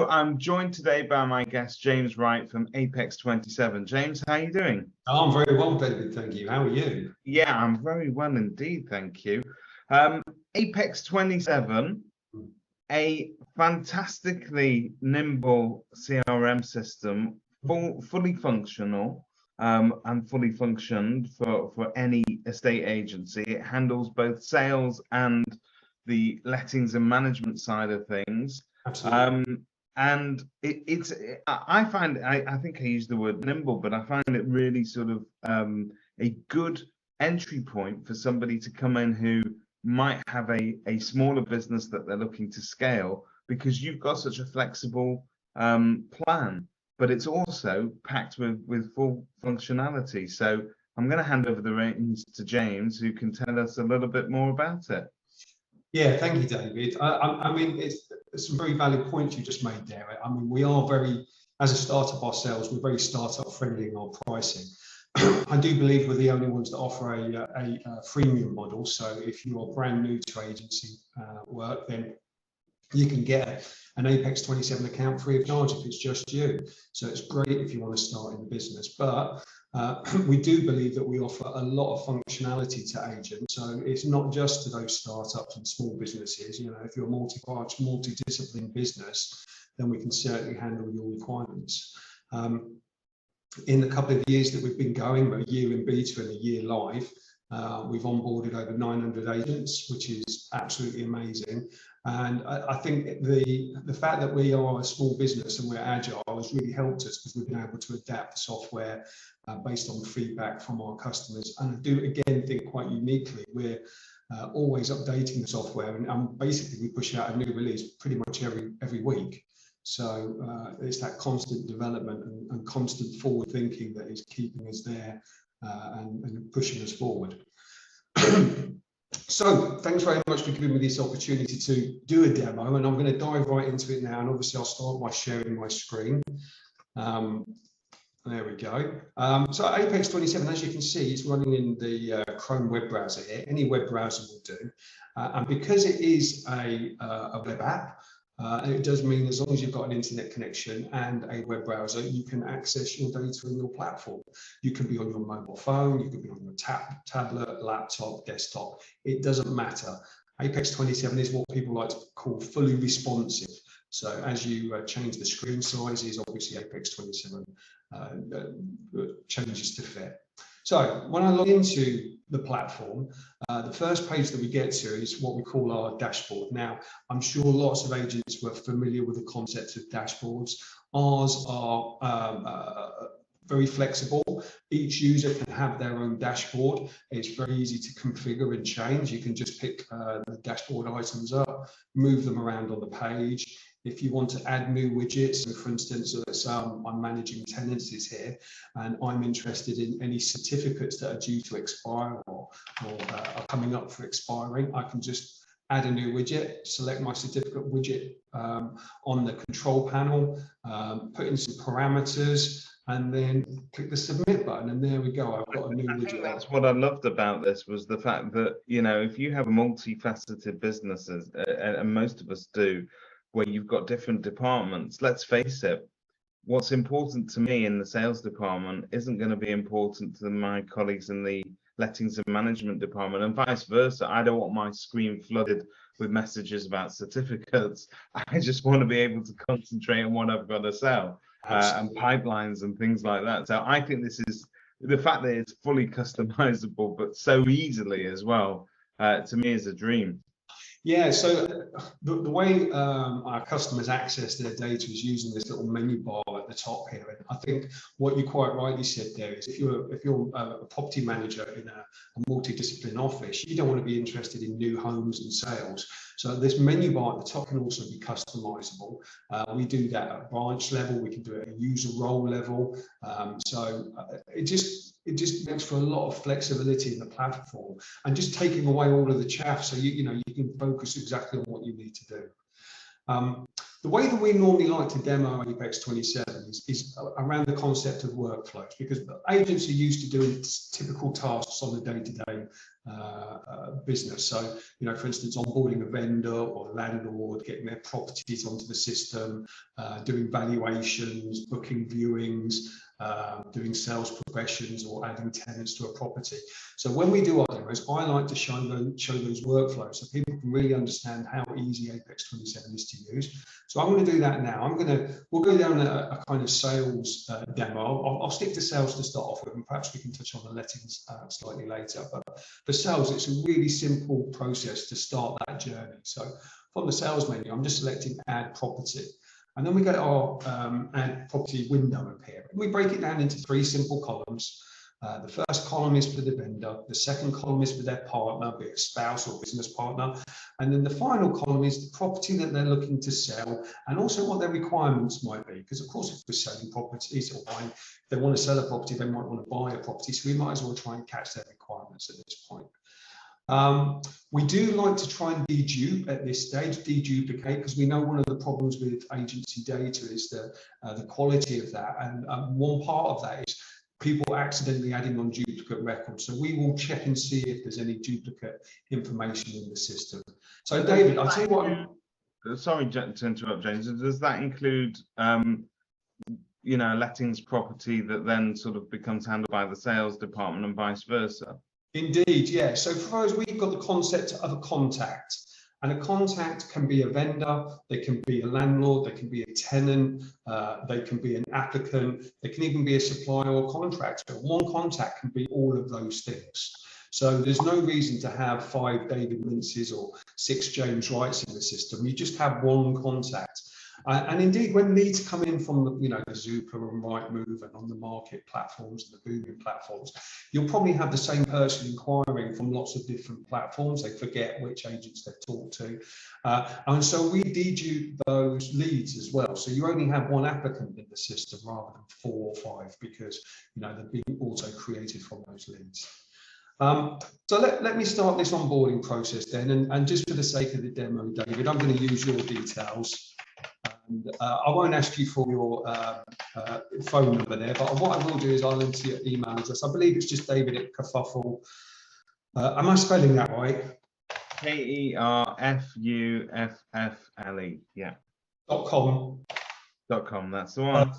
I'm joined today by my guest, James Wright from Apex 27. James, how are you doing? I'm very well, David, thank you. How are you? Yeah, I'm very well indeed, thank you. Apex 27, a fantastically nimble CRM system, fully functional and fully functioned for any estate agency. It handles both sales and the lettings and management side of things. Absolutely. And I think I use the word nimble, but I find it really sort of a good entry point for somebody to come in who might have a smaller business that they're looking to scale, because you've got such a flexible plan, but it's also packed with full functionality. So I'm going to hand over the reins to James, who can tell us a little bit more about it. Yeah, thank you, David. I mean, it's some very valid points you just made there. I mean, we are as a startup ourselves, we're very startup friendly in our pricing. I do believe we're the only ones that offer a freemium model. So if you are brand new to agency work, then you can get an Apex 27 account free of charge if it's just you. So it's great if you want to start in the business. But we do believe that we offer a lot of functionality to agents. So it's not just to those startups and small businesses. You know, if you're a multi-branch, multidisciplined business, then we can certainly handle your requirements. In the couple of years that we've been going, a year in beta and a year live, we've onboarded over 900 agents, which is absolutely amazing. And I think the fact that we are a small business and we're agile has really helped us, because we've been able to adapt the software based on feedback from our customers. And I do again think quite uniquely, we're always updating the software, and basically we push out a new release pretty much every week. So it's that constant development and constant forward thinking that is keeping us there and pushing us forward. So thanks very much for giving me this opportunity to do a demo, and I'm going to dive right into it now. And obviously I'll start by sharing my screen. There we go. So Apex 27, as you can see, is running in the Chrome web browser here. Any web browser will do. And because it is a web app, it does mean as long as you've got an internet connection and a web browser, you can access your data in your platform. You can be on your mobile phone, you can be on your tablet, laptop, desktop. It doesn't matter. Apex 27 is what people like to call fully responsive. So as you change the screen sizes, obviously Apex 27 changes to fit. So when I log into the platform, the first page that we get to is what we call our dashboard. Now, I'm sure lots of agents were familiar with the concept of dashboards. Ours are very flexible. Each user can have their own dashboard. It's very easy to configure and change. You can just pick the dashboard items up, move them around on the page. If you want to add new widgets, so for instance, I'm managing tenancies here, and I'm interested in any certificates that are due to expire or are coming up for expiring, I can just add a new widget, select my certificate widget on the control panel, put in some parameters, and then click the submit button, and there we go. I've got a new widget. I think that's what I loved about this, was the fact that, you know, if you have multifaceted businesses, and most of us do, where you've got different departments, let's face it, what's important to me in the sales department isn't going to be important to my colleagues in the lettings and management department, and vice versa. I don't want my screen flooded with messages about certificates. I just want to be able to concentrate on what I've got to sell, and pipelines and things like that. So I think this is the fact that it's fully customizable, but so easily as well, to me is a dream. Yeah, so the way our customers access their data is using this little menu bar at the top here. And I think what you quite rightly said there is, if you're a property manager in a multidisciplinary office, you don't want to be interested in new homes and sales. So this menu bar at the top can also be customizable. We do that at branch level. We can do it at a user role level. So it just makes for a lot of flexibility in the platform, and just taking away all of the chaff, so you can focus exactly on what you need to do. The way that we normally like to demo Apex 27 is around the concept of workflows, because agents are used to doing typical tasks on a day-to-day business. So, you know, for instance, onboarding a vendor or a landlord, getting their properties onto the system, doing valuations, booking viewings, doing sales progressions, or adding tenants to a property. So when we do our demos, I like to show those workflows so people can really understand how easy Apex 27 is to use. So I'm going to do that now. We'll go down a kind of sales demo. I'll stick to sales to start off with, and perhaps we can touch on the lettings slightly later. But for sales, it's a really simple process to start that journey. So from the sales menu, I'm just selecting add property. And then we get our add property window up here. And we break it down into 3 simple columns. The first column is for the vendor. The second column is for their partner, be it a spouse or business partner. And then the final column is the property that they're looking to sell, and also what their requirements might be. Because of course, if we're selling properties or buying, if they want to sell a property, they might want to buy a property. So we might as well try and catch their requirements at this point. We do like to try and dedupe at this stage, deduplicate, because we know one of the problems with agency data is the quality of that. And one part of that is people accidentally adding on duplicate records. So we will check and see if there's any duplicate information in the system. So David, I'll tell you what. Sorry to interrupt, James. Does that include, you know, lettings property that then sort of becomes handled by the sales department and vice versa? Indeed, yeah. So for us, we've got the concept of a contact. And a contact can be a vendor, they can be a landlord, they can be a tenant, they can be an applicant, they can even be a supplier or contractor. One contact can be all of those things. So there's no reason to have 5 David Minces or 6 James Wrights in the system. You just have one contact. And indeed, when leads come in from the, you know, the Zupa and Rightmove and on the market platforms and the booming platforms, you'll probably have the same person inquiring from lots of different platforms. They forget which agents they've talked to. And so we dedupe those leads as well. So you only have one applicant in the system rather than 4 or 5, because, you know, they're being auto created from those leads. So let me start this onboarding process then. And just for the sake of the demo, David, I'm going to use your details. And I won't ask you for your phone number there, but what I will do is I'll enter your email address. I believe it's just David at Kerfuffle. Am I spelling that right? Kerfuffle, yeah. .com. .com, that's the one.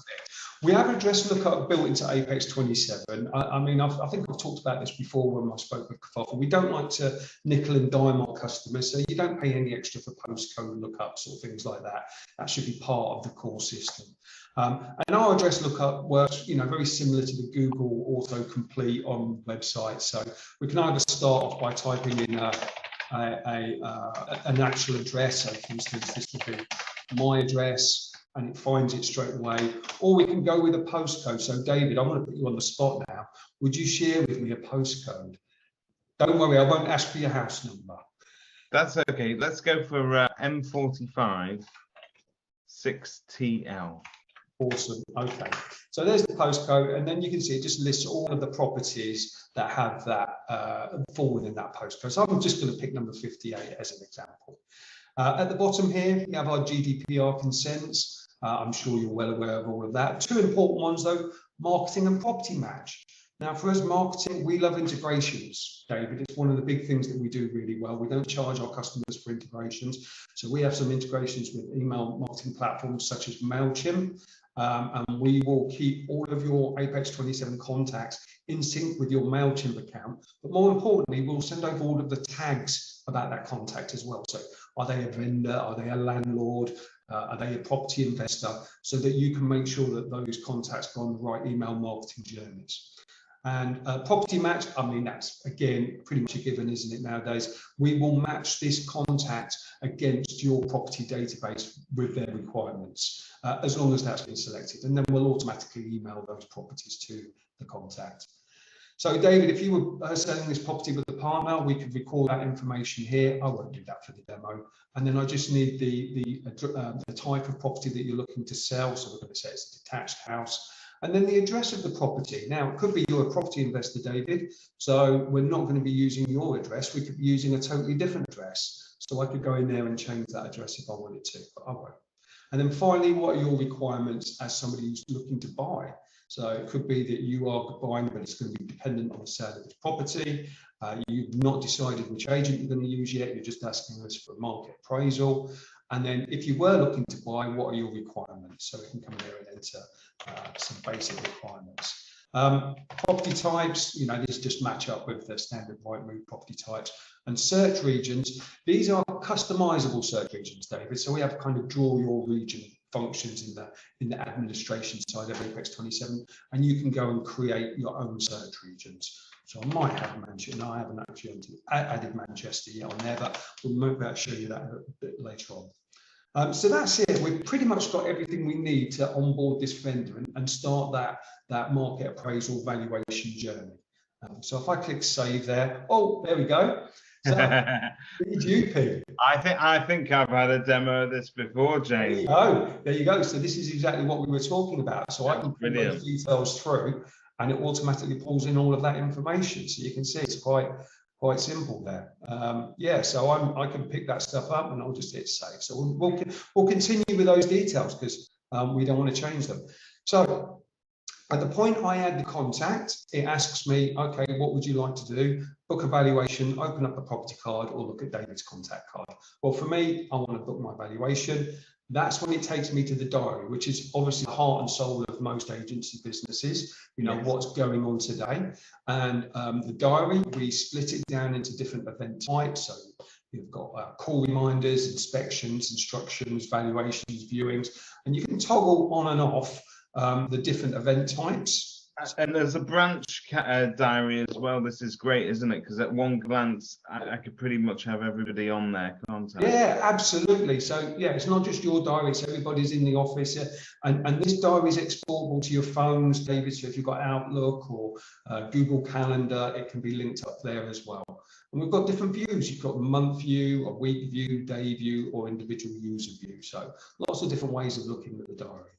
We have address lookup built into Apex 27. I mean, I think I've talked about this before when I spoke with Kerfuffle. We don't like to nickel and dime our customers, so you don't pay any extra for postcode lookups or things like that. That should be part of the core system. And our address lookup works, you know, very similar to the Google autocomplete on websites. So we can either start off by typing in an actual address. So for instance, this would be my address, and it finds it straight away. Or we can go with a postcode. So David, I'm going to put you on the spot now. Would you share with me a postcode? Don't worry, I won't ask for your house number. That's okay. Let's go for M45 6TL. Awesome. Okay. So there's the postcode, and then you can see it just lists all of the properties that have that fall within that postcode. So I'm just going to pick number 58 as an example. At the bottom here, we have our Gdpr Consents. I'm sure you're well aware of all of that. 2 important ones though, marketing and property match. Now for us marketing, we love integrations, David. It's one of the big things that we do really well. We don't charge our customers for integrations. So we have some integrations with email marketing platforms such as MailChimp. And we will keep all of your Apex 27 contacts in sync with your MailChimp account. But more importantly, we'll send over all of the tags about that contact as well. So are they a vendor? Are they a landlord? Are they a property investor? So that you can make sure that those contacts go on the right email marketing journeys. And property match, I mean, that's again pretty much a given, isn't it, nowadays? We will match this contact against your property database with their requirements, as long as that's been selected. And then we'll automatically email those properties to the contact. So David, if you were selling this property with a partner, we could record that information here. I won't do that for the demo. And then I just need the type of property that you're looking to sell. So we're going to say it's a detached house. And then the address of the property. Now, it could be you're a property investor, David. So we're not going to be using your address. We could be using a totally different address. So I could go in there and change that address if I wanted to, but I won't. And then finally, what are your requirements as somebody who's looking to buy? So it could be that you are buying, but it's going to be dependent on the sale of this property. You've not decided which agent you're going to use yet. You're just asking us for a market appraisal. And then if you were looking to buy, what are your requirements? So we can come here and enter some basic requirements. Property types, these just match up with the standard Rightmove property types. And search regions, these are customizable search regions, David. So we have kind of draw your region functions in the administration side of Apex 27, and you can go and create your own search regions. So I might have Manchester. No, I haven't actually added Manchester yet on there, but we'll show you that a bit later on. So that's it. We've pretty much got everything we need to onboard this vendor and start that market appraisal valuation journey. So if I click save there, oh, there we go. So, GP. I think I've had a demo of this before, James. There you go. So this is exactly what we were talking about. So I can put those details through, and it automatically pulls in all of that information. So you can see it's quite simple there. Yeah, so I can pick that stuff up and I'll just hit save. So we'll continue with those details because we don't want to change them. So at the point I add the contact, it asks me, okay, what would you like to do? Book a valuation, open up the property card, or look at David's contact card. Well, for me, I want to book my valuation. That's when it takes me to the diary, which is obviously the heart and soul of most agency businesses, yes. What's going on today. And the diary, we split it down into different event types. So you've got call reminders, inspections, instructions, valuations, viewings, and you can toggle on and off the different event types. And there's a branch diary as well. This is great, isn't it? Because at one glance, I could pretty much have everybody on there, can't I? Yeah, absolutely. So yeah, it's not just your diary, it's everybody's in the office. And this diary is exportable to your phones, David. So if you've got Outlook or Google Calendar, it can be linked up there as well. And we've got different views. You've got a month view, a week view, day view, or individual user view. So lots of different ways of looking at the diary.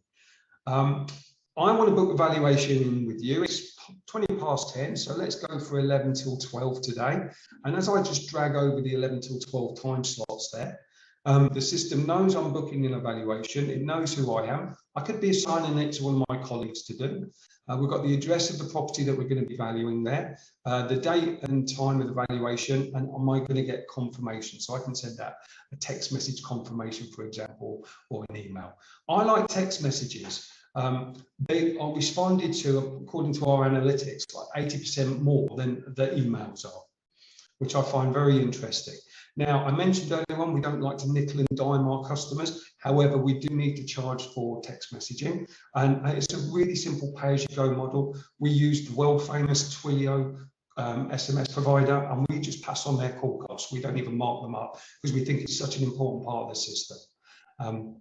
I want to book a valuation with you. It's 20 past 10, so let's go for 11 till 12 today. And as I just drag over the 11 till 12 time slots there, the system knows I'm booking an evaluation. It knows who I am. I could be assigning it to one of my colleagues to do. We've got the address of the property that we're going to be valuing there, the date and time of the valuation, and am I going to get confirmation? So I can send out a text message confirmation, for example, or an email. I like text messages. They are responded to, according to our analytics, like 80% more than the emails are, which I find very interesting. Now, I mentioned earlier on, we don't like to nickel and dime our customers. However, we do need to charge for text messaging. And it's a really simple pay-as-you-go model. We use the world-famous Twilio SMS provider, and we just pass on their call costs. We don't even mark them up because we think it's such an important part of the system.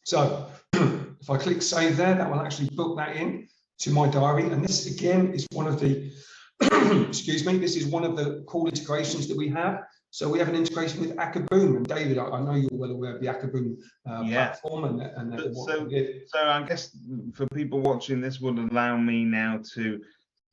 So if I click save there, that will actually book that in to my diary. And this again is one of the, excuse me, this is one of the core integrations that we have. So we have an integration with Akka Boom. And David, I know you're well aware of the Akka Boom platform So I guess for people watching, this would allow me now to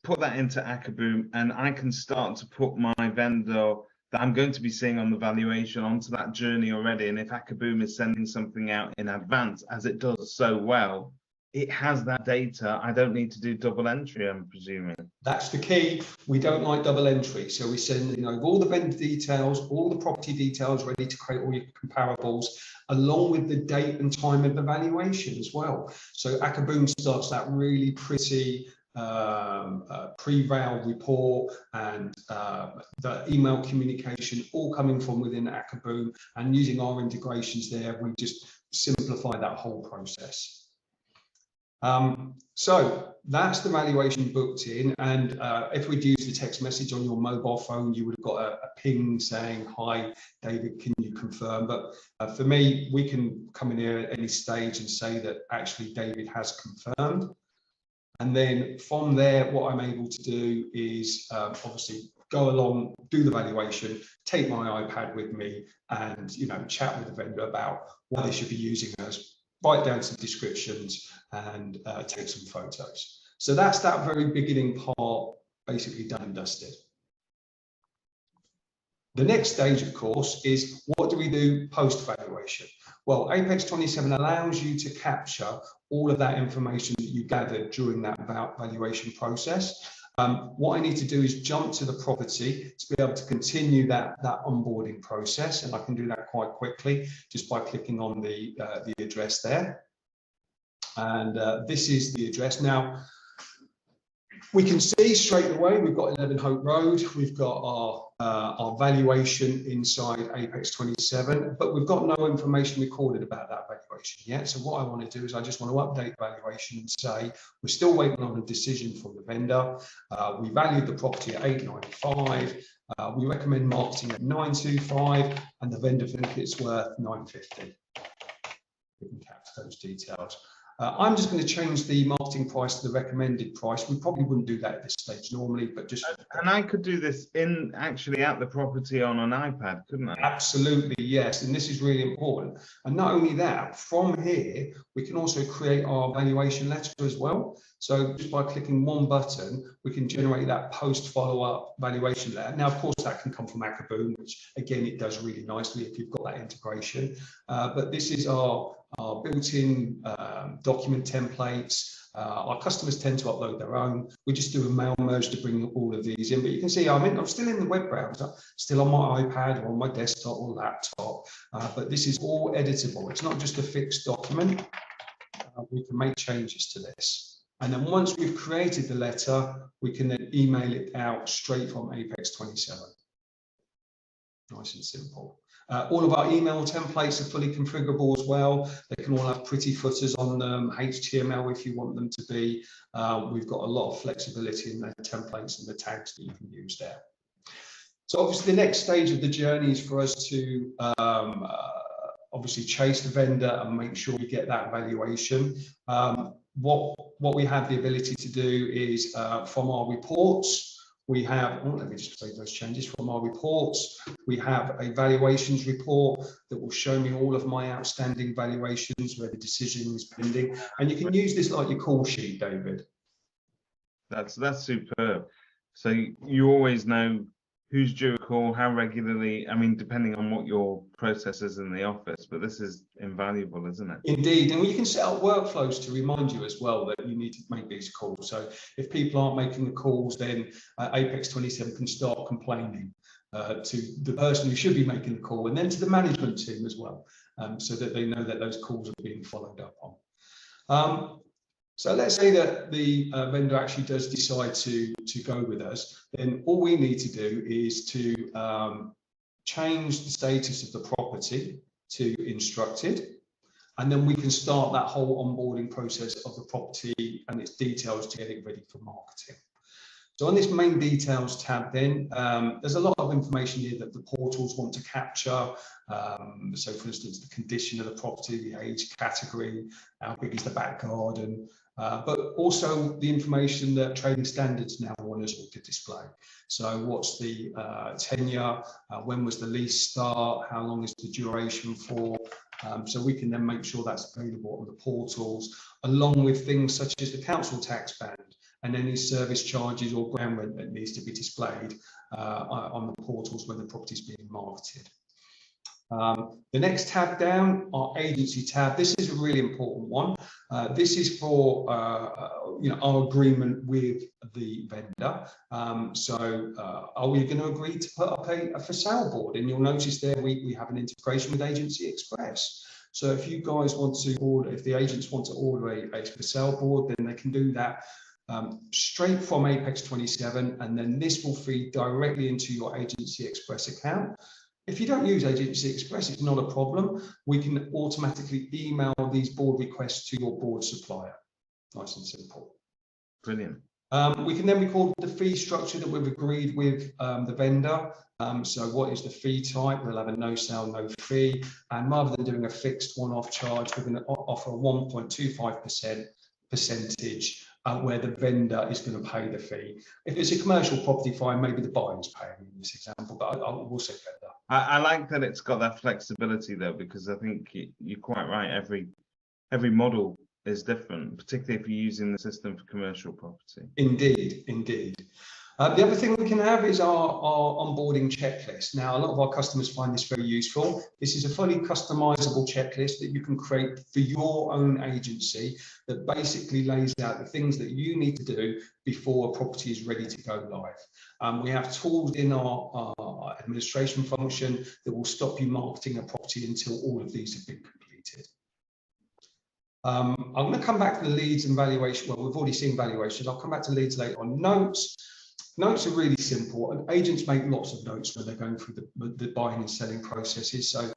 put that into Akka Boom, and I can start to put my vendor that I'm going to be seeing on the valuation onto that journey already. And if Akka Boom is sending something out in advance, as it does so well, it has that data. I don't need to do double entry, I'm presuming. That's the key. We don't like double entry. So we send, all the vendor details, all the property details ready to create all your comparables, along with the date and time of the valuation as well. So Akka Boom starts that really pretty pre-val report and the email communication all coming from within Akka Boom, and using our integrations there, we just simplify that whole process. So that's the valuation booked in, and if we'd used the text message on your mobile phone, you would have got a ping saying, hi David, can you confirm? But for me, we can come in here at any stage and say that actually David has confirmed. And then from there, what I'm able to do is obviously go along, do the valuation, take my iPad with me, and chat with the vendor about what they should be using us, write down some descriptions, and take some photos. So that's that very beginning part, basically done and dusted. The next stage, of course, is what do we do post-valuation? Well, Apex 27 allows you to capture all of that information that you gathered during that valuation process. What I need to do is jump to the property to be able to continue that onboarding process, and I can do that quite quickly just by clicking on the address there. And this is the address. Now, we can see straight away we've got 11 Hope Road, we've got our valuation inside Apex 27, but we've got no information recorded about that valuation yet. So what I want to do is I just want to update valuation and say we're still waiting on a decision from the vendor. We valued the property at 895. We recommend marketing at 925, and the vendor thinks it's worth 950. We can capture those details. I'm just going to change the marketing price to the recommended price. We probably wouldn't do that at this stage normally, but just... And I could do this actually at the property on an iPad, couldn't I? Absolutely, yes. And this is really important. And not only that, from here, we can also create our valuation letter as well. So just by clicking one button, we can generate that post follow-up valuation letter. Now, of course, that can come from Akka Boom, which again, it does really nicely if you've got that integration. But this is our built-in document templates. Our customers tend to upload their own. We just do a mail merge to bring all of these in. But you can see I'm still in the web browser, still on my iPad or on my desktop or laptop. But this is all editable. It's not just a fixed document. We can make changes to this. And then once we've created the letter, we can then email it out straight from Apex 27. Nice and simple. All of our email templates are fully configurable as well. They can all have pretty footers on them, HTML if you want them to be. We've got a lot of flexibility in the templates and the tags that you can use there. So obviously the next stage of the journey is for us to obviously chase the vendor and make sure we get that valuation. What we have the ability to do is from our reports, we have, let me just save those changes. From our reports, we have a valuations report that will show me all of my outstanding valuations where the decision is pending. And you can use this like your call sheet, David. That's superb. So you always know who's due a call, how regularly, I mean, depending on what your process is in the office, but this is invaluable, isn't it? Indeed, and you can set up workflows to remind you as well that you need to make these calls. So if people aren't making the calls, then Apex 27 can start complaining to the person who should be making the call, and then to the management team as well, so that they know that those calls are being followed up on. So let's say that the vendor actually does decide to go with us, then all we need to do is to change the status of the property to instructed, and then we can start that whole onboarding process of the property and its details to get it ready for marketing. So on this main details tab then, there's a lot of information here that the portals want to capture. So for instance, the condition of the property, the age category, how big is the back garden, but also the information that trading standards now want us all to display. So what's the tenure, when was the lease start, how long is the duration for, so we can then make sure that's available on the portals, along with things such as the council tax band and any service charges or ground rent that needs to be displayed on the portals when the property is being marketed. The next tab down, our agency tab. This is a really important one. This is for our agreement with the vendor. Are we going to agree to put up a for sale board? And you'll notice there we have an integration with Agency Express. So if you guys want to order, if the agents want to order a for sale board, then they can do that straight from Apex 27, and then this will feed directly into your Agency Express account. If you don't use Agency Express, it's not a problem. We can automatically email these board requests to your board supplier. Nice and simple. Brilliant. We can then record the fee structure that we've agreed with the vendor. So what is the fee type? We'll have a no sale, no fee. And rather than doing a fixed one-off charge, we're going to offer a 1.25% percentage where the vendor is going to pay the fee. If it's a commercial property, fine, maybe the buyer is paying in this example, but I will say vendor. I like that it's got that flexibility though, because I think you're quite right. Every model is different, particularly if you're using the system for commercial property. Indeed, indeed. The other thing we can have is our onboarding checklist. Now, a lot of our customers find this very useful. This is a fully customizable checklist that you can create for your own agency that basically lays out the things that you need to do before a property is ready to go live. We have tools in our administration function that will stop you marketing a property until all of these have been completed. I'm going to come back to the leads and valuation. Well, we've already seen valuations. I'll come back to leads later on. Notes. Notes are really simple, and agents make lots of notes when they're going through the buying and selling processes. So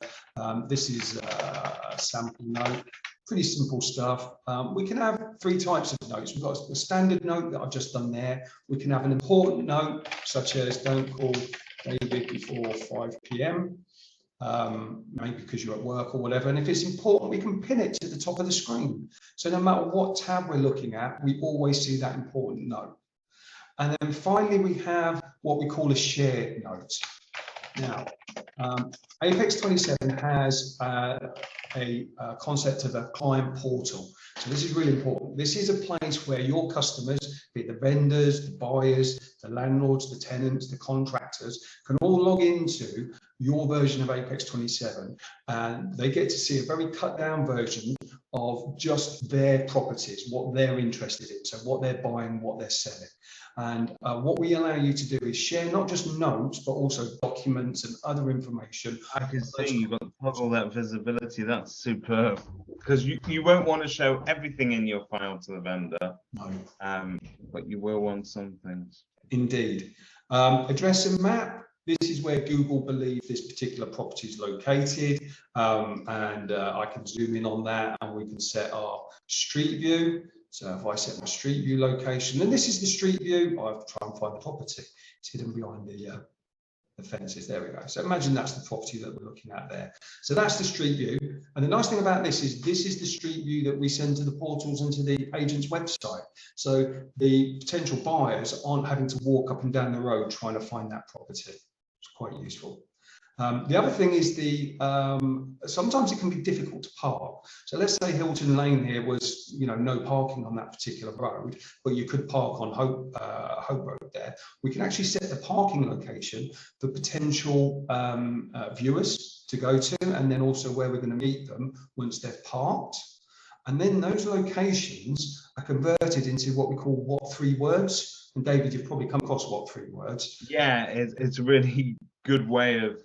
this is a sample note, pretty simple stuff. We can have 3 types of notes. We've got a standard note that I've just done there. We can have an important note, such as don't call David before 5 p.m. Maybe because you're at work or whatever. And if it's important, we can pin it to the top of the screen. So no matter what tab we're looking at, we always see that important note. And then finally, we have what we call a shared note. Now, Apex 27 has a concept of a client portal. So this is really important. This is a place where your customers, be it the vendors, the buyers, the landlords, the tenants, the contractors, can all log into your version of Apex 27, and they get to see a very cut down version of just their properties, what they're interested in, so what they're buying, what they're selling. And what we allow you to do is share not just notes, but also documents and other information. I can see you've got all that visibility. That's superb, because you won't want to show everything in your file to the vendor. No. But you will want some things. Indeed. Address and map. This is where Google believe this particular property is located. I can zoom in on that, and we can set our street view. So if I set my street view location, and this is the street view, I have to try and find the property. It's hidden behind the fences. There we go. So imagine that's the property that we're looking at there. So that's the street view. And the nice thing about this is the street view that we send to the portals and to the agent's website. So the potential buyers aren't having to walk up and down the road trying to find that property. It's quite useful. The other thing is sometimes it can be difficult to park. So let's say Hilton Lane here was, no parking on that particular road, but you could park on Hope Road there. We can actually set the parking location for potential viewers to go to, and then also where we're going to meet them once they've parked. And then those locations are converted into what we call what 3 words. And David, you've probably come across what 3 words. Yeah, it's a really good way of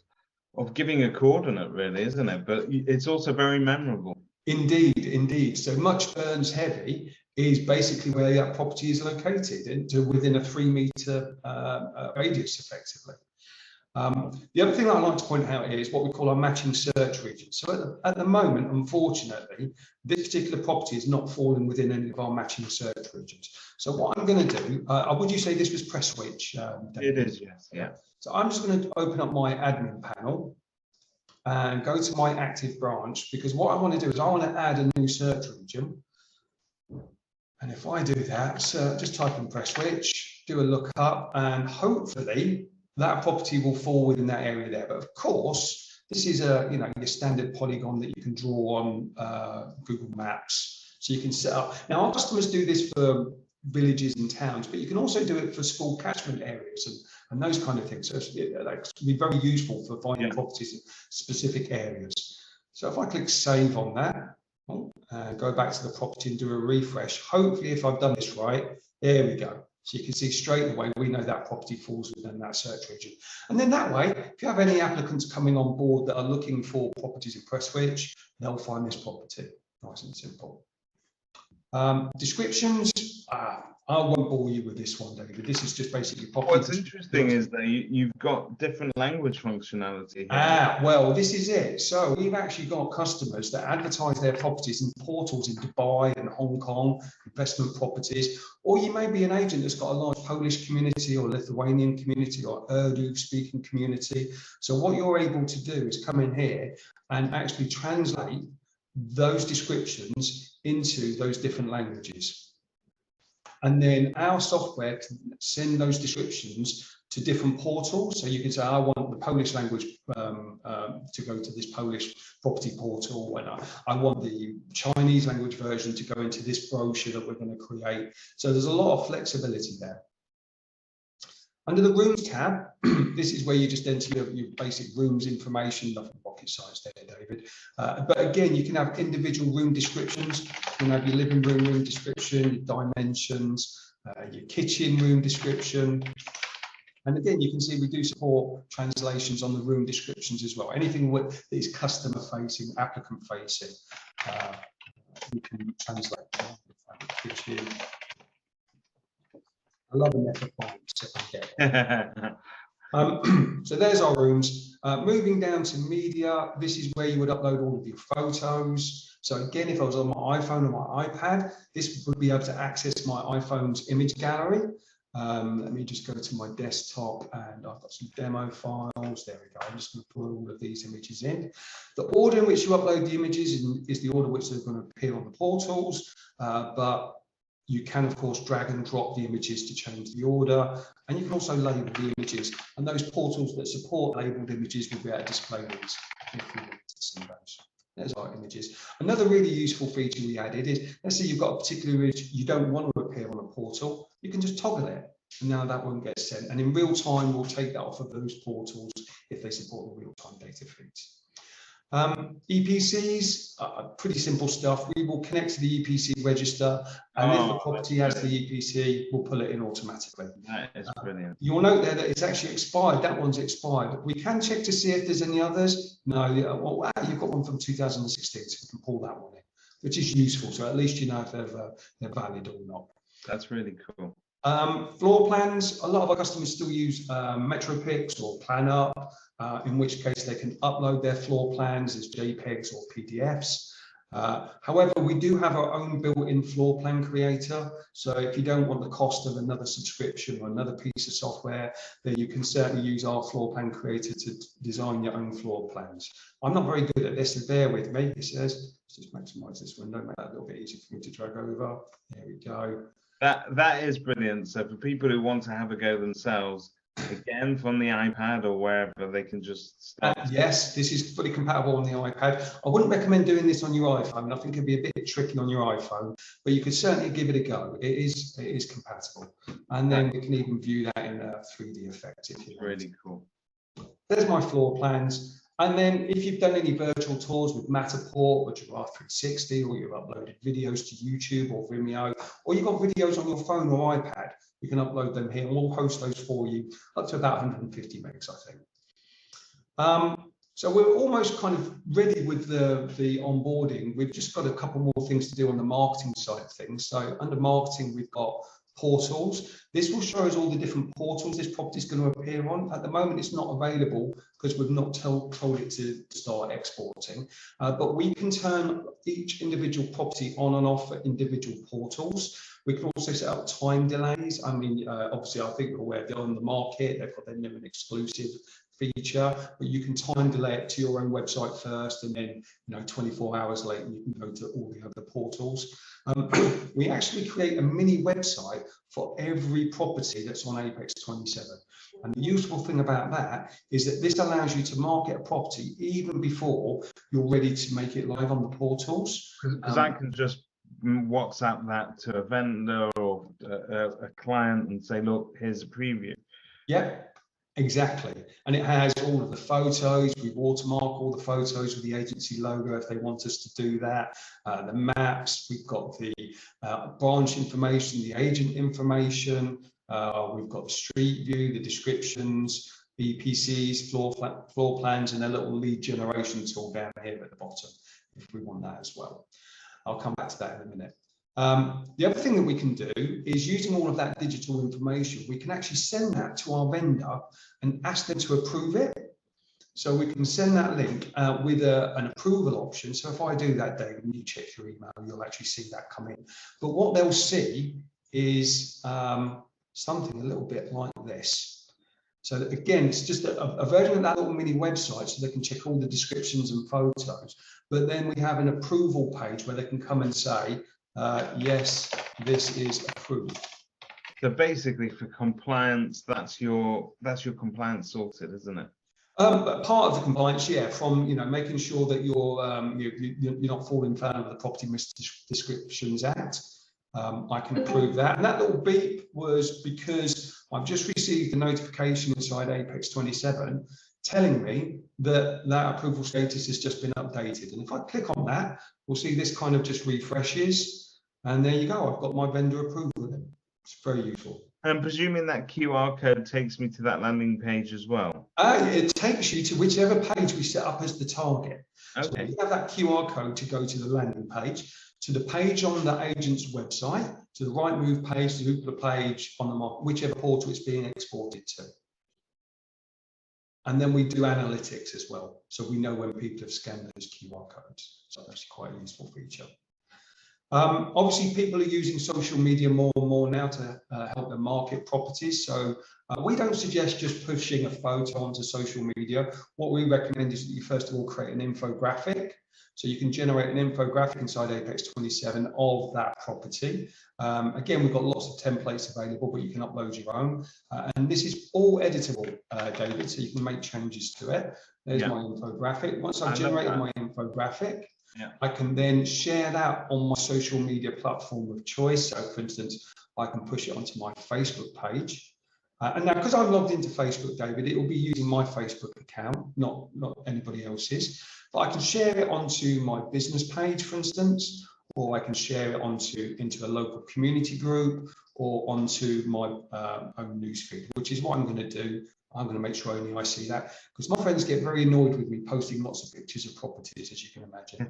giving a coordinate, really, isn't it? But it's also very memorable. Indeed. So much burns heavy is basically where that property is located, into within a 3-meter radius, effectively. The other thing I'd like to point out here is what we call our matching search region. So at the moment, unfortunately, this particular property is not falling within any of our matching search regions. So what I'm going to do, would you say this was press switch? It is, yes. Yeah. So I'm just going to open up my admin panel and go to my active branch, because what I want to do is I want to add a new search region. And if I do that, just type in press switch, do a lookup, and hopefully that property will fall within that area there. But of course, this is your standard polygon that you can draw on Google Maps. So you can set up. Now, our customers do this for villages and towns, but you can also do it for school catchment areas and those kind of things. So that can be very useful for finding properties in specific areas. So if I click save on that, go back to the property and do a refresh, hopefully if I've done this right, there we go. So you can see straight away, we know that property falls within that search region. And then that way, if you have any applicants coming on board that are looking for properties in press switch, they'll find this property. Nice and simple. Descriptions, I won't bore you with this one, David. This is just basically property. What's interesting is that you've got different language functionality here. Well, this is it. So we've actually got customers that advertise their properties in portals in Dubai and Hong Kong, investment properties, or you may be an agent that's got a large Polish community or Lithuanian community or Urdu speaking community. So what you're able to do is come in here and actually translate those descriptions into those different languages. And then our software can send those descriptions to different portals. So you can say, I want the Polish language to go to this Polish property portal, and I want the Chinese language version to go into this brochure that we're going to create. So there's a lot of flexibility there. Under the Rooms tab, this is where you just enter your basic rooms information, nothing rocket science there, David. But again, you can have individual room descriptions. You can have your living room description, your dimensions, your kitchen room description. And again, you can see we do support translations on the room descriptions as well. Anything that is customer facing, applicant facing, you can translate. Kitchen. I love an F5. So there's our rooms. Moving down to media, this is where you would upload all of your photos. So again, if I was on my iPhone or my iPad, this would be able to access my iPhone's image gallery. Let me just go to my desktop, and I've got some demo files. There we go. I'm just going to put all of these images in. The order in which you upload the images is the order which they're going to appear on the portals, but you can, of course, drag and drop the images to change the order, and you can also label the images. And those portals that support labeled images will be able to display these if you want to see those. There's our images. Another really useful feature we added is, let's say you've got a particular image you don't want to appear on a portal, you can just toggle it, and now that one gets sent. And in real time, we'll take that off of those portals if they support the real-time data feeds. EPCs, pretty simple stuff. We will connect to the EPC register, and if the property has the EPC, we'll pull it in automatically. That is brilliant. You'll note there that it's actually expired. That one's expired. We can check to see if there's any others. No, well, you've got one from 2016, so we can pull that one in, which is useful. So at least you know if they're valid or not. That's really cool. Floor plans, a lot of our customers still use MetroPix or PlanUp, in which case they can upload their floor plans as JPEGs or PDFs. However, we do have our own built-in floor plan creator. So if you don't want the cost of another subscription or another piece of software, then you can certainly use our floor plan creator to design your own floor plans. I'm not very good at this, so bear with me. It says, let's just maximize this window, make that a little bit easier for me to drag over. There we go. That is brilliant. So for people who want to have a go themselves, again from the iPad or wherever, they can just start. Yes, this is fully compatible on the iPad. I wouldn't recommend doing this on your iPhone. I think it'd be a bit tricky on your iPhone, but you could certainly give it a go. It is compatible, and then we can even view that in a 3D effect if you want. Really cool. There's my floor plans. And then if you've done any virtual tours with Matterport or Giraffe 360, or you've uploaded videos to YouTube or Vimeo, or you've got videos on your phone or iPad, you can upload them here, and we'll host those for you up to about 150 megs, I think. So we're almost kind of ready with the onboarding. We've just got a couple more things to do on the marketing side of things. So under marketing, we've got portals. This will show us all the different portals this property is going to appear on. At the moment, it's not available because we've not told it to start exporting, but we can turn each individual property on and off for individual portals. We can also set up time delays. I mean, obviously, I think we're aware they're on the market, they've got their new and exclusive feature, but you can time delay it to your own website first, and then 24 hours later you can go to all the other portals. We actually create a mini website for every property that's on Apex 27, and the useful thing about that is that this allows you to market a property even before you're ready to make it live on the portals, because I can just WhatsApp that to a vendor or a client and say, look, here's a preview. Yeah. Exactly, and it has all of the photos. We watermark all the photos with the agency logo if they want us to do that. The maps, we've got the branch information, the agent information, we've got the street view, the descriptions, EPCs, floor plans, and a little lead generation tool down here at the bottom if we want that as well. I'll come back to that in a minute. The other thing that we can do is, using all of that digital information, we can actually send that to our vendor and ask them to approve it. So we can send that link with an approval option. So if I do that, David, and you check your email, you'll actually see that come in. But what they'll see is something a little bit like this. So that, again, it's just a version of that little mini website, so they can check all the descriptions and photos. But then we have an approval page where they can come and say, yes, this is approved. So basically, for compliance, that's your compliance sorted, isn't it? Part of the compliance, yeah, from making sure that you're not falling foul of the Property Misdescriptions Act. I can approve that, and that little beep was because I've just received a notification inside Apex 27 telling me that that approval status has just been updated. And if I click on that, we'll see this kind of just refreshes. And there you go, I've got my vendor approval then. It's very useful. I'm presuming that QR code takes me to that landing page as well. It takes you to whichever page we set up as the target. Okay. So we have that QR code to go to the landing page, to the page on the agent's website, to the Rightmove page, the Lookup page on the market, whichever portal it's being exported to. And then we do analytics as well, so we know when people have scanned those QR codes. So that's quite a useful feature. Obviously, people are using social media more and more now to help them market properties. So we don't suggest just pushing a photo onto social media. What we recommend is that you first of all create an infographic. So you can generate an infographic inside Apex 27 of that property. Again, we've got lots of templates available, but you can upload your own. And this is all editable, David, so you can make changes to it. There's my infographic. Once I've generated my infographic, I can then share that on my social media platform of choice. So for instance, I can push it onto my Facebook page. And now, because I'm logged into Facebook, David, it will be using my Facebook account, not anybody else's. But I can share it onto my business page, for instance, or I can share it into a local community group or onto my own newsfeed, which is what I'm going to do. I'm going to make sure only I see that, because my friends get very annoyed with me posting lots of pictures of properties, as you can imagine.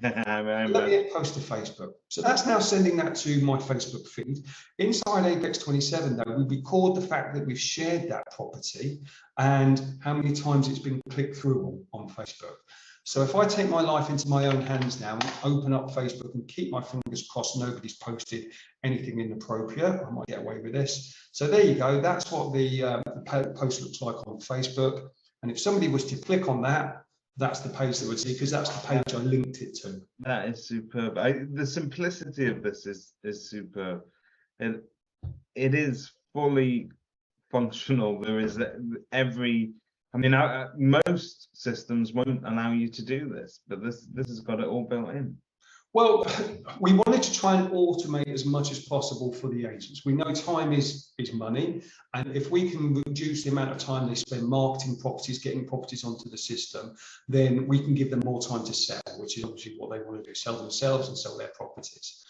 Let me post to Facebook. So that's now sending that to my Facebook feed. Inside Apex 27, though, we record the fact that we've shared that property and how many times it's been clicked through on Facebook. So if I take my life into my own hands now and open up Facebook and keep my fingers crossed nobody's posted anything inappropriate, I might get away with this. So there you go. That's what the post looks like on Facebook. And if somebody was to click on that, that's the page they would see, because that's the page I linked it to. That is superb. The simplicity of this is superb. And it is fully functional. There is most systems won't allow you to do this, but this has got it all built in. Well, we wanted to try and automate as much as possible for the agents. We know time is money, and if we can reduce the amount of time they spend marketing properties, getting properties onto the system, then we can give them more time to sell, which is obviously what they want to do, sell themselves and sell their properties.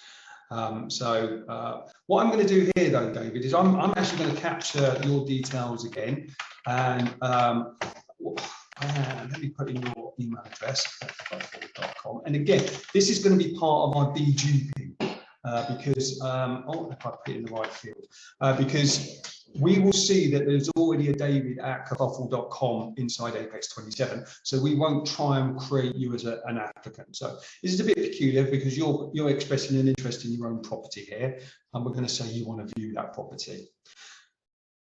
What I'm going to do here, though, David, is I'm actually going to capture your details again, and let me put in your email address, kerfuffle.com. And again, this is going to be part of my BGP because, if I put it in the right field, because we will see that there's already a David at kerfuffle.com inside Apex 27. So we won't try and create you as an applicant. So this is a bit peculiar because you're expressing an interest in your own property here, and we're going to say you want to view that property.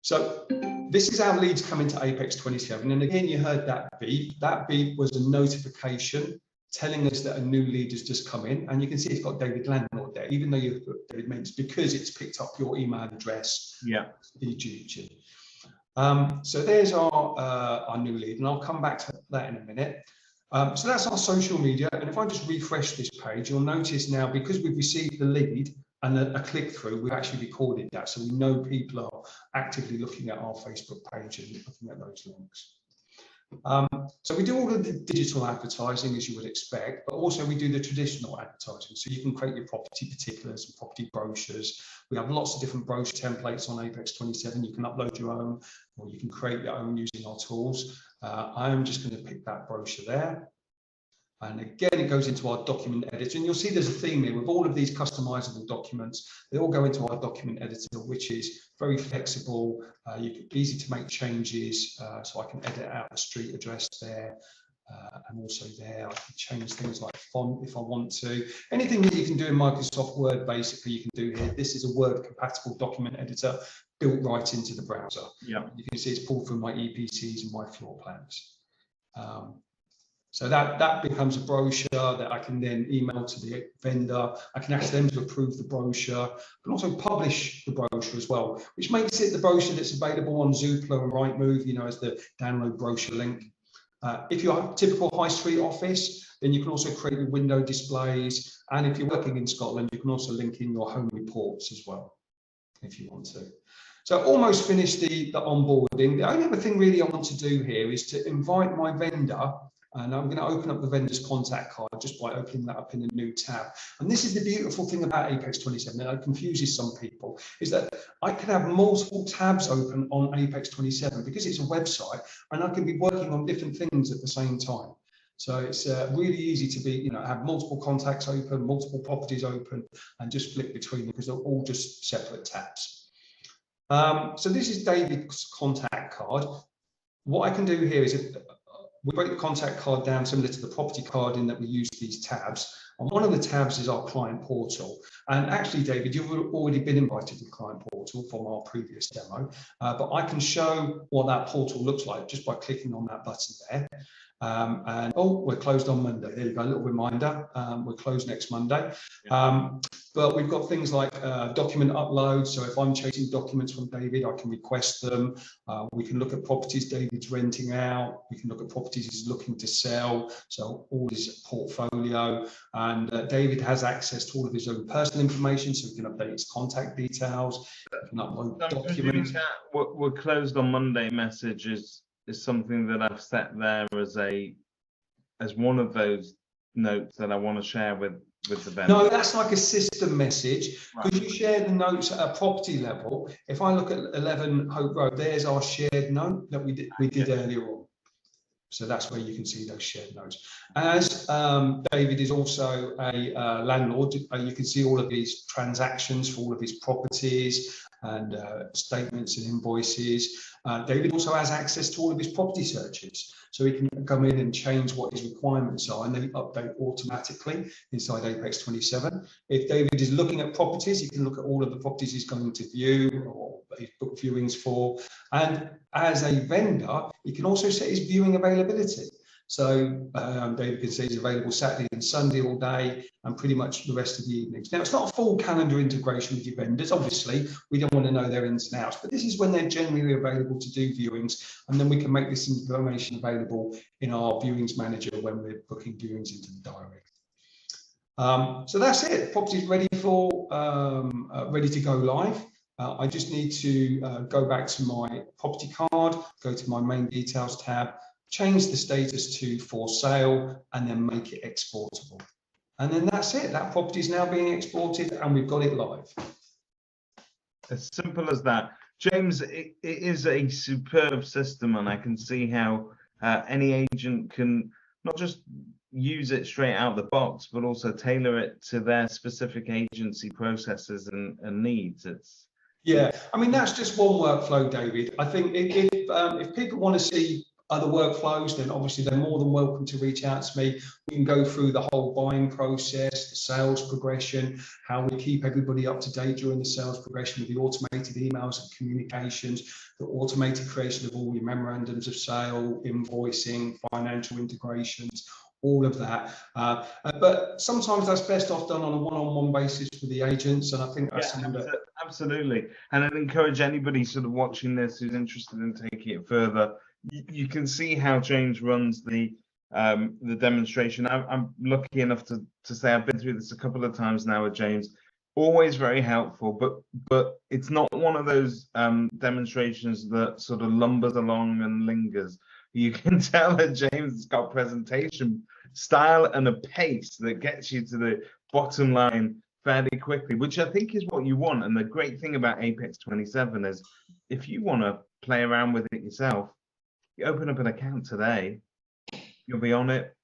So this is our leads coming to Apex 27. And again, you heard that beep. That beep was a notification telling us that a new lead has just come in. And you can see it's got David Landlord there, even though you've put David Mintz, because it's picked up your email address. Yeah. BGG. So there's our new lead, and I'll come back to that in a minute. So that's our social media. And if I just refresh this page, you'll notice now, because we've received the lead and a click through, we've actually recorded that. So we know people are actively looking at our Facebook page and looking at those links. So we do all of the digital advertising, as you would expect, but also we do the traditional advertising. So you can create your property particulars and property brochures. We have lots of different brochure templates on Apex 27. You can upload your own, or you can create your own using our tools. I'm just going to pick that brochure there. And again, it goes into our document editor, and you'll see there's a theme here with all of these customizable documents. They all go into our document editor, which is very flexible. Easy to make changes. So I can edit out the street address there, and also there I can change things like font if I want to. Anything that you can do in Microsoft Word, basically, you can do here. This is a Word compatible document editor built right into the browser. Yeah. You can see it's pulled from my EPCs and my floor plans. So that becomes a brochure that I can then email to the vendor. I can ask them to approve the brochure. I can also publish the brochure as well, which makes it the brochure that's available on Zoopla and Rightmove, you know, as the download brochure link. If you're a typical high street office, then you can also create your window displays. And if you're working in Scotland, you can also link in your home reports as well, if you want to. So almost finished the onboarding. The only other thing really I want to do here is to invite my vendor, and I'm going to open up the vendor's contact card just by opening that up in a new tab. And this is the beautiful thing about Apex 27 that confuses some people, is that I can have multiple tabs open on Apex 27 because it's a website, and I can be working on different things at the same time. So it's really easy to be, have multiple contacts open, multiple properties open, and just flick between them because they're all just separate tabs. So this is David's contact card. What I can do here is we break the contact card down similar to the property card in that we use these tabs. And one of the tabs is our client portal. And actually, David, you've already been invited to the client portal from our previous demo, but I can show what that portal looks like just by clicking on that button there. And we're closed on Monday. There you go, a little reminder. We're closed next Monday. But we've got things like document upload. So if I'm chasing documents from David, I can request them. We can look at properties David's renting out. We can look at properties he's looking to sell. So all his portfolio. And David has access to all of his own personal information, so we can update his contact details. We can upload documents. We're closed on Monday message is something that I've set there as one of those notes that I want to share with the vendor. No, that's like a system message, because you share the notes at a property level. If I look at 11 Hope Road, there's our shared note that we did earlier on. So that's where you can see those shared notes. As David is also a landlord, you can see all of his transactions for all of his properties and statements and invoices. David also has access to all of his property searches. So he can come in and change what his requirements are and then update automatically inside Apex 27. If David is looking at properties, he can look at all of the properties he's going to view or he's booked viewings for. And as a vendor, he can also set his viewing availability. So David can say he's available Saturday and Sunday all day and pretty much the rest of the evenings. Now, it's not a full calendar integration with your vendors. Obviously, we don't want to know their ins and outs, but this is when they're generally available to do viewings. And then we can make this information available in our viewings manager when we're booking viewings into the diary. So that's it. Property's ready for ready to go live. I just need to go back to my property card, go to my main details tab, change the status to for sale, and then make it exportable. And then that's it. That property is now being exported and we've got it live. As simple as that. James, it is a superb system, and I can see how any agent can not just use it straight out of the box, but also tailor it to their specific agency processes and needs. Yeah, I mean, that's just one workflow, David. I think if people want to see other workflows, then obviously they're more than welcome to reach out to me. We can go through the whole buying process, the sales progression, how we keep everybody up to date during the sales progression with the automated emails and communications, the automated creation of all your memorandums of sale, invoicing, financial integrations, all of that. But sometimes that's best off done on a one-on-one basis with the agents, and I think that's something that... Absolutely. And I'd encourage anybody sort of watching this who's interested in taking it further. You can see how James runs the demonstration. I'm lucky enough to say I've been through this a couple of times now with James. Always very helpful, but it's not one of those demonstrations that sort of lumbers along and lingers. You can tell that James has got presentation style and a pace that gets you to the bottom line fairly quickly, which I think is what you want. And the great thing about Apex 27 is if you want to play around with it yourself, you open up an account today, you'll be on it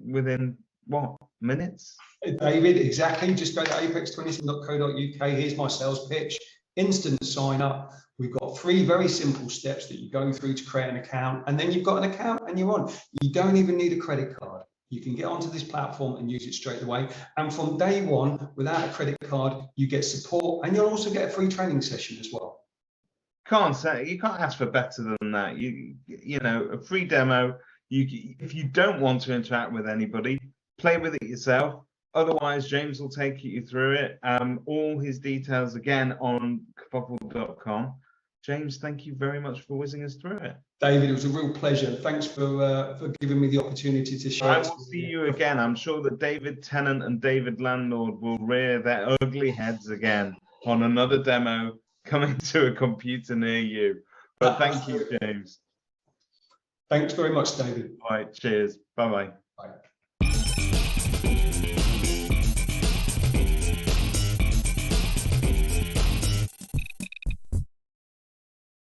within, what, minutes? David, exactly. Just go to apex27.co.uk. Here's my sales pitch. Instant sign up. We've got 3 very simple steps that you go through to create an account, and then you've got an account and you're on. You don't even need a credit card. You can get onto this platform and use it straight away. And from day one, without a credit card, you get support, and you'll also get a free training session as well. You can't ask for better than that. You know, a free demo. If you don't want to interact with anybody, play with it yourself. Otherwise, James will take you through it. All his details again on kerfuffle.com. James, thank you very much for whizzing us through it. David, it was a real pleasure. Thanks for giving me the opportunity to share. I will see you again. I'm sure that David Tennant and David Landlord will rear their ugly heads again on another demo coming to a computer near you. But thank you, James. Thanks very much, David. All right, cheers. Bye-bye. Bye.